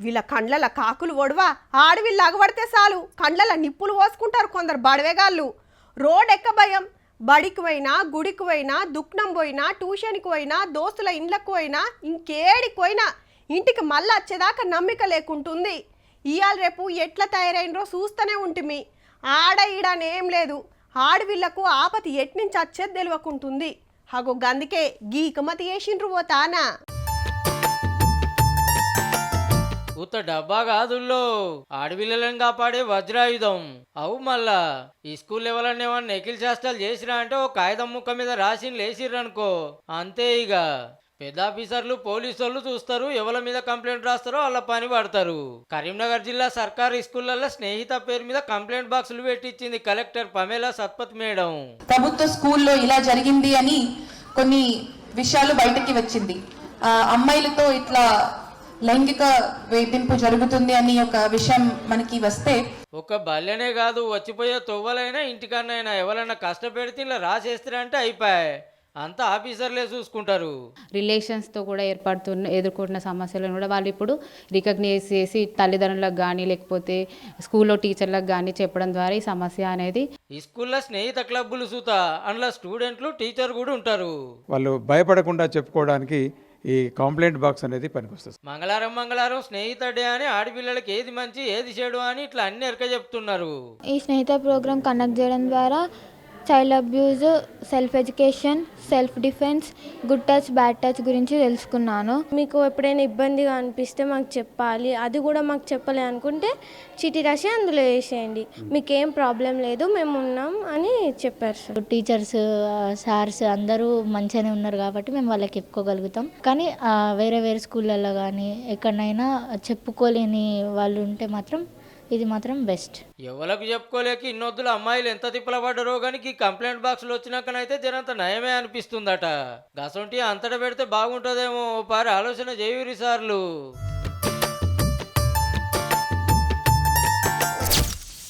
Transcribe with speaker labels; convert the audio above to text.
Speaker 1: వీళ్ళ కండ్లల కాకులు ఒడవా ఆడవిళ్ళు అగబడితే చాలు కండ్లల నిప్పులు పోసుకుంటారు కొందరు బడవేగాళ్ళు. రోడ్ ఎక్క భయం. బడికి పోయినా గుడికి పోయినా దుఃఖం పోయినా ట్యూషన్కి పోయినా దోస్తుల ఇండ్లకు పోయినా ఇంకేడికి పోయినా ఇంటికి మళ్ళీ వచ్చేదాకా నమ్మిక లేకుంటుంది. ఇవాళ రేపు ఎట్లా తయారైనరో చూస్తూనే ఉంటుంది. ఆడ ఈడనేం లేదు. ఆడవిళ్లకు ఆపతి ఎట్నుంచి వచ్చేది తెలియకుంటుంది. హగో గందుకే గీకమతి వేసిండ్రు ఓ తానా.
Speaker 2: ఉత్త డబ్బా కాదుల్లో ఆడపిల్లలను కాపాడే వజ్రాయుధం. అవు మళ్ళా ఈ స్కూల్ లెవెల్ ఏమన్నా ఎకిల్ చేష్టాలు చేసిరా అంటే ఓ కాగితం ముక్క మీద రాసి లేచిర్రనుకో అంతే. ఇక పెద్ద ఆఫీసర్లు పోలీసు వాళ్ళు చూస్తారు, ఎవరి మీద కంప్లైంట్ రాస్తారో వాళ్ళ పని పడతారు. కరీంనగర్ జిల్లా సర్కారీ స్కూళ్లలో స్నేహిత పేరు మీద కంప్లైంట్ బాక్సులు పెట్టించింది కలెక్టర్ పమేలా సత్పత్ మేడం.
Speaker 3: ప్రభుత్వ స్కూల్లో ఇలా జరిగింది అని కొన్ని విషయాలు బయటకి వచ్చింది. అమ్మాయిలతో ఇట్లా లైంగిక వేధింపు జరుగుతుంది అని ఒక విషయం మనకి వస్తే
Speaker 2: ఒక బల్లెనే కాదు వచ్చిపోయే తొవ్వలైనా ఇంటికన్నైనా ఎవరైనా కష్టపెడితే ఇలా రాసేస్తారంటే అయిపోయాయి. అంతా ఆఫీసర్లే చూసుకుంటారు.
Speaker 4: రిలేషన్స్తో కూడా ఎదుర్కొంటున్న సమస్యలను కూడా వాళ్ళు ఇప్పుడు రికగ్నైజ్ చేసి తల్లిదండ్రులకు కానీ లేకపోతే స్కూల్లో టీచర్లకు కానీ చెప్పడం ద్వారా ఈ సమస్య అనేది
Speaker 2: ఈ స్కూల్లో స్నేహిత క్లబ్బులు సూతా అందులో స్టూడెంట్లు టీచర్ కూడా ఉంటారు.
Speaker 5: వాళ్ళు భయపడకుండా చెప్పుకోవడానికి ఈ కంప్లైంట్ బాక్స్ అనేది పనికొస్తుంది.
Speaker 2: మంగళవారం స్నేహిత డే అని ఆడపిల్లలకి ఏది మంచి ఏది చెడు అని ఇట్లా అన్ని ఎరక చెప్తున్నారు.
Speaker 6: ఈ స్నేహిత ప్రోగ్రామ్ కండక్ట్ చేయడం ద్వారా child abuse, self education, self defence, good touch bad touch గురించి తెలుసుకున్నాను.
Speaker 7: మీకు ఎప్పుడైనా ఇబ్బందిగా అనిపిస్తే మాకు చెప్పాలి, అది కూడా మాకు చెప్పలే అనుకుంటే చీటీ రాసి అందులో వేసేయండి, మీకేం ప్రాబ్లం లేదు మేము ఉన్నాం అని చెప్పారు సార్.
Speaker 8: టీచర్స్, సార్స్ అందరూ మంచిగానే ఉన్నారు కాబట్టి మేము వాళ్ళకి చెప్పుకోగలుగుతాం. కానీ వేరే స్కూళ్ళల్లో కానీ ఎక్కడైనా చెప్పుకోలేని వాళ్ళు ఉంటే మాత్రం ఇది మాత్రం బెస్ట్.
Speaker 2: ఎవరికి చెప్పుకోలేక ఇన్నొద్దులు అమ్మాయిలు ఎంత తిప్పల పడ్డారో కానీ ఈ కంప్లైంట్ బాక్సులు వచ్చినాకనైతే జనంత నయమే అనిపిస్తుందట. గసంటి అంతటా పెడితే బాగుంటుందేమో పారి ఆలోచన చేయురి సార్లు.